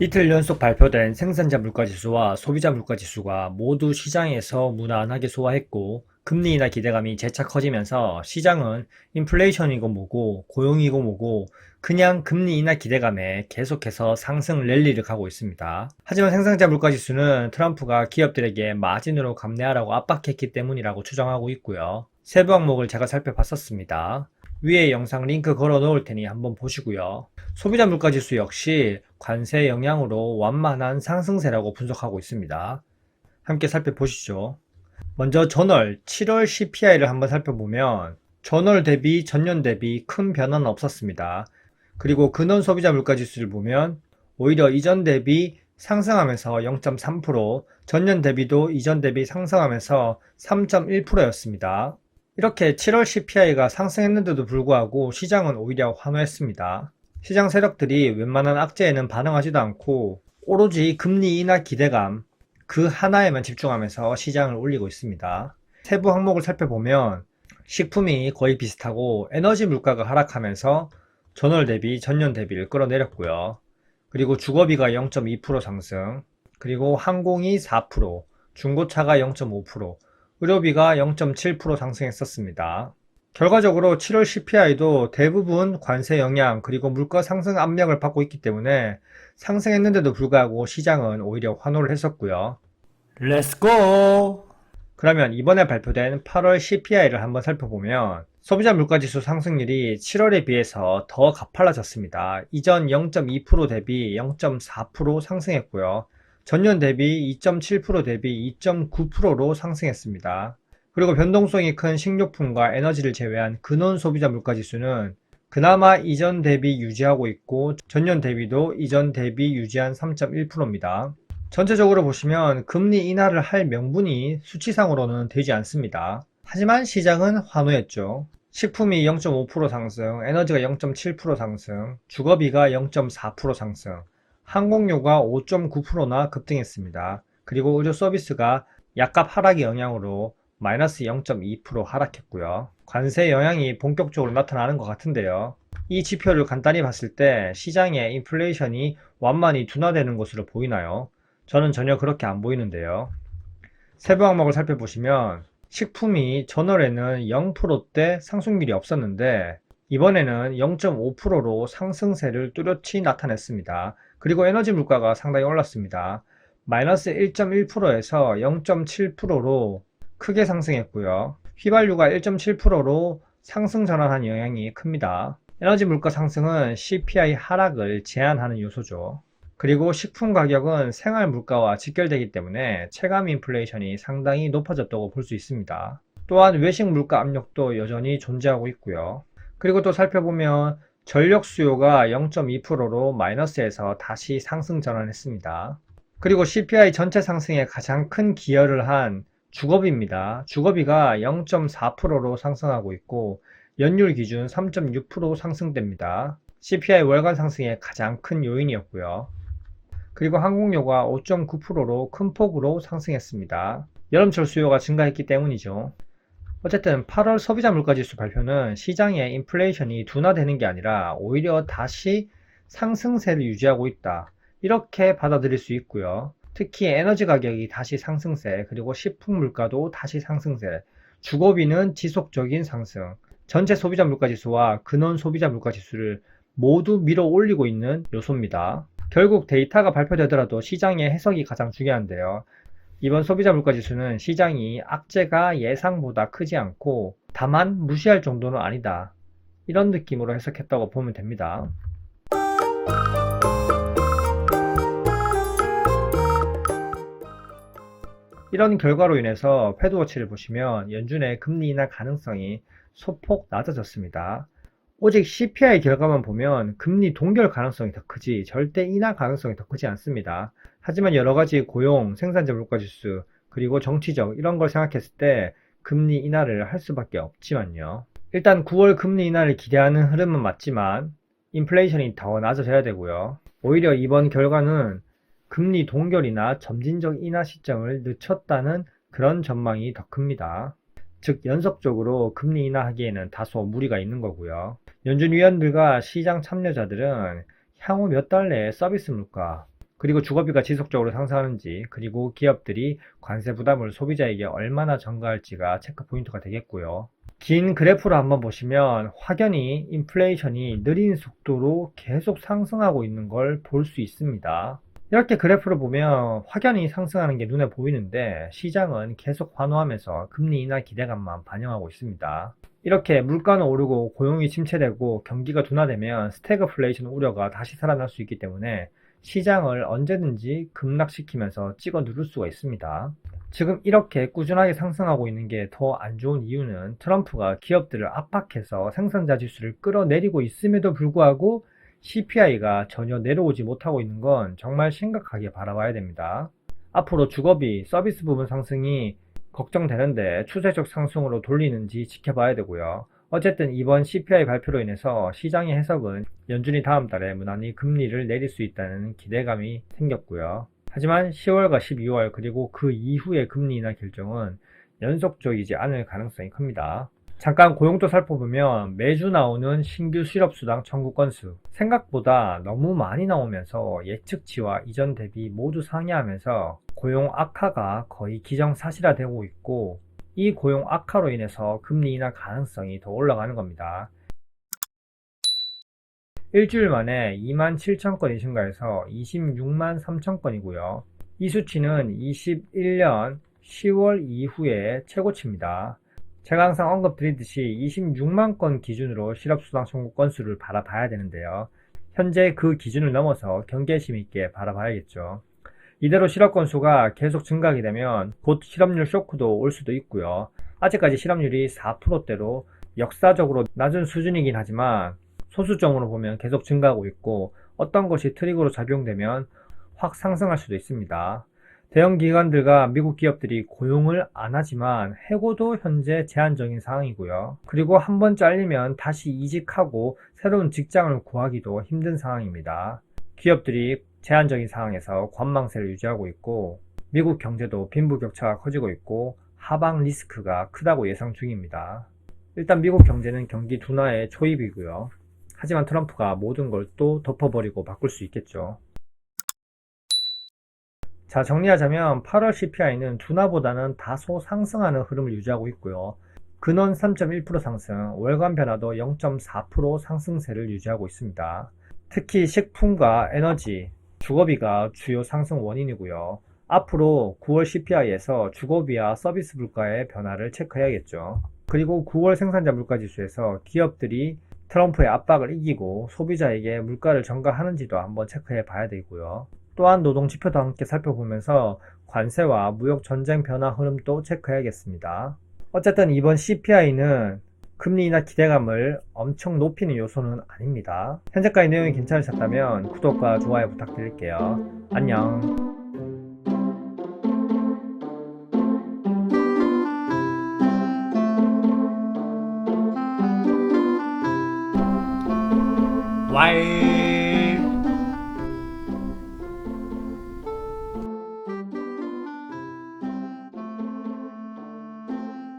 이틀 연속 발표된 생산자 물가지수와 소비자 물가지수가 모두 시장에서 무난하게 소화했고, 금리 인하 기대감이 재차 커지면서 시장은 인플레이션이고 뭐고 고용이고 뭐고 그냥 금리 인하 기대감에 계속해서 상승 랠리를 가고 있습니다. 하지만 생산자 물가지수는 트럼프가 기업들에게 마진으로 감내하라고 압박했기 때문이라고 추정하고 있고요. 세부 항목을 제가 살펴봤었습니다. 위에 영상 링크 걸어 놓을 테니 한번 보시고요. 소비자 물가지수 역시 관세 영향으로 완만한 상승세라고 분석하고 있습니다. 함께 살펴보시죠. 먼저 전월 7월 CPI를 한번 살펴보면 전월 대비 전년 대비 큰 변화는 없었습니다. 그리고 근원 소비자 물가지수를 보면 오히려 이전 대비 상승하면서 0.3%, 전년 대비도 이전 대비 상승하면서 3.1%였습니다. 이렇게 7월 CPI가 상승했는데도 불구하고 시장은 오히려 환호했습니다. 시장 세력들이 웬만한 악재에는 반응하지도 않고 오로지 금리 인하 기대감 그 하나에만 집중하면서 시장을 올리고 있습니다. 세부 항목을 살펴보면 식품이 거의 비슷하고 에너지 물가가 하락하면서 전월 대비 전년 대비를 끌어내렸고요. 그리고 주거비가 0.2% 상승, 그리고 항공이 4%, 중고차가 0.5%, 의료비가 0.7% 상승했었습니다. 결과적으로 7월 CPI도 대부분 관세 영향 그리고 물가 상승 압력을 받고 있기 때문에 상승했는데도 불구하고 시장은 오히려 환호를 했었고요. 렛츠고! 그러면 이번에 발표된 8월 CPI를 한번 살펴보면 소비자 물가지수 상승률이 7월에 비해서 더 가팔라졌습니다. 이전 0.2% 대비 0.4% 상승했고요. 전년 대비 2.7% 대비 2.9%로 상승했습니다. 그리고 변동성이 큰 식료품과 에너지를 제외한 근원 소비자 물가지수는 그나마 이전 대비 유지하고 있고 전년 대비도 이전 대비 유지한 3.1%입니다. 전체적으로 보시면 금리 인하를 할 명분이 수치상으로는 되지 않습니다. 하지만 시장은 환호했죠. 식품이 0.5% 상승, 에너지가 0.7% 상승, 주거비가 0.4% 상승, 항공료가 5.9%나 급등했습니다. 그리고 의료 서비스가 약값 하락의 영향으로 마이너스 0.2% 하락했고요. 관세 영향이 본격적으로 나타나는 것 같은데요. 이 지표를 간단히 봤을 때 시장의 인플레이션이 완만히 둔화되는 것으로 보이나요? 저는 전혀 그렇게 안 보이는데요. 세부 항목을 살펴보시면 식품이 전월에는 0%대 상승률이 없었는데 이번에는 0.5%로 상승세를 뚜렷이 나타냈습니다. 그리고 에너지 물가가 상당히 올랐습니다. 마이너스 1.1%에서 0.7%로 크게 상승했고요. 휘발유가 1.7%로 상승 전환한 영향이 큽니다. 에너지 물가 상승은 CPI 하락을 제한하는 요소죠. 그리고 식품 가격은 생활 물가와 직결되기 때문에 체감 인플레이션이 상당히 높아졌다고 볼 수 있습니다. 또한 외식 물가 압력도 여전히 존재하고 있고요. 그리고 또 살펴보면 전력 수요가 0.2%로 마이너스에서 다시 상승 전환했습니다. 그리고 CPI 전체 상승에 가장 큰 기여를 한 주거비입니다. 주거비가 0.4%로 상승하고 있고 연율 기준 3.6% 상승됩니다. CPI 월간 상승의 가장 큰 요인이었고요. 그리고 항공료가 5.9%로 큰 폭으로 상승했습니다. 여름철 수요가 증가했기 때문이죠. 어쨌든 8월 소비자 물가지수 발표는 시장의 인플레이션이 둔화되는 게 아니라 오히려 다시 상승세를 유지하고 있다. 이렇게 받아들일 수 있고요. 특히 에너지 가격이 다시 상승세, 그리고 식품 물가도 다시 상승세, 주거비는 지속적인 상승, 전체 소비자 물가지수와 근원 소비자 물가지수를 모두 밀어 올리고 있는 요소입니다. 결국 데이터가 발표되더라도 시장의 해석이 가장 중요한데요. 이번 소비자 물가지수는 시장이 악재가 예상보다 크지 않고 다만 무시할 정도는 아니다. 이런 느낌으로 해석했다고 보면 됩니다. 이런 결과로 인해서 패드워치를 보시면 연준의 금리 인하 가능성이 소폭 낮아졌습니다. 오직 CPI 결과만 보면 금리 동결 가능성이 더 크지 절대 인하 가능성이 더 크지 않습니다. 하지만 여러가지 고용, 생산자 물가지수, 그리고 정치적 이런 걸 생각했을 때 금리 인하를 할 수밖에 없지만요. 일단 9월 금리 인하를 기대하는 흐름은 맞지만 인플레이션이 더 낮아져야 되고요. 오히려 이번 결과는 금리 동결이나 점진적 인하 시점을 늦췄다는 그런 전망이 더 큽니다. 즉 연속적으로 금리 인하하기에는 다소 무리가 있는 거고요. 연준 위원들과 시장 참여자들은 향후 몇 달 내에 서비스 물가, 그리고 주거비가 지속적으로 상승하는지, 그리고 기업들이 관세 부담을 소비자에게 얼마나 전가할지가 체크 포인트가 되겠고요. 긴 그래프로 한번 보시면 확연히 인플레이션이 느린 속도로 계속 상승하고 있는 걸 볼 수 있습니다. 이렇게 그래프를 보면 확연히 상승하는 게 눈에 보이는데 시장은 계속 환호하면서 금리 인하 기대감만 반영하고 있습니다. 이렇게 물가는 오르고 고용이 침체되고 경기가 둔화되면 스태그플레이션 우려가 다시 살아날 수 있기 때문에 시장을 언제든지 급락시키면서 찍어 누를 수가 있습니다. 지금 이렇게 꾸준하게 상승하고 있는 게 더 안 좋은 이유는 트럼프가 기업들을 압박해서 생산자 지수를 끌어내리고 있음에도 불구하고 CPI가 전혀 내려오지 못하고 있는 건 정말 심각하게 바라봐야 됩니다. 앞으로 주거비, 서비스 부분 상승이 걱정되는데 추세적 상승으로 돌리는지 지켜봐야 되고요. 어쨌든 이번 CPI 발표로 인해서 시장의 해석은 연준이 다음 달에 무난히 금리를 내릴 수 있다는 기대감이 생겼고요. 하지만 10월과 12월 그리고 그 이후의 금리 인하 결정은 연속적이지 않을 가능성이 큽니다. 잠깐 고용도 살펴보면 매주 나오는 신규 실업수당 청구 건수 생각보다 너무 많이 나오면서 예측치와 이전 대비 모두 상회하면서 고용 악화가 거의 기정사실화되고 있고 이 고용 악화로 인해서 금리 인하 가능성이 더 올라가는 겁니다. 일주일 만에 27,000건이 증가해서 26만 3천건이고요. 이 수치는 21년 10월 이후의 최고치입니다. 제가 항상 언급드리듯이 26만 건 기준으로 실업수당 청구 건수를 바라봐야 되는데요. 현재 그 기준을 넘어서 경계심 있게 바라봐야겠죠. 이대로 실업 건수가 계속 증가하게 되면 곧 실업률 쇼크도 올 수도 있고요. 아직까지 실업률이 4%대로 역사적으로 낮은 수준이긴 하지만 소수점으로 보면 계속 증가하고 있고 어떤 것이 트리거로 작용되면 확 상승할 수도 있습니다. 대형 기관들과 미국 기업들이 고용을 안 하지만 해고도 현재 제한적인 상황이고요. 그리고 한번 잘리면 다시 이직하고 새로운 직장을 구하기도 힘든 상황입니다. 기업들이 제한적인 상황에서 관망세를 유지하고 있고 미국 경제도 빈부격차가 커지고 있고 하방 리스크가 크다고 예상 중입니다. 일단 미국 경제는 경기 둔화의 초입이고요. 하지만 트럼프가 모든 걸 또 덮어버리고 바꿀 수 있겠죠. 자, 정리하자면 8월 CPI는 둔화보다는 다소 상승하는 흐름을 유지하고 있고요. 근원 3.1% 상승, 월간 변화도 0.4% 상승세를 유지하고 있습니다. 특히 식품과 에너지, 주거비가 주요 상승 원인이고요. 앞으로 9월 CPI에서 주거비와 서비스 물가의 변화를 체크해야겠죠. 그리고 9월 생산자 물가지수에서 기업들이 트럼프의 압박을 이기고 소비자에게 물가를 전가하는지도 한번 체크해 봐야 되고요. 또한 노동지표도 함께 살펴보면서 관세와 무역 전쟁 변화 흐름도 체크해야겠습니다. 어쨌든 이번 CPI는 금리 인하 기대감을 엄청 높이는 요소는 아닙니다. 현재까지 내용이 괜찮으셨다면 구독과 좋아요 부탁드릴게요. 안녕. 와이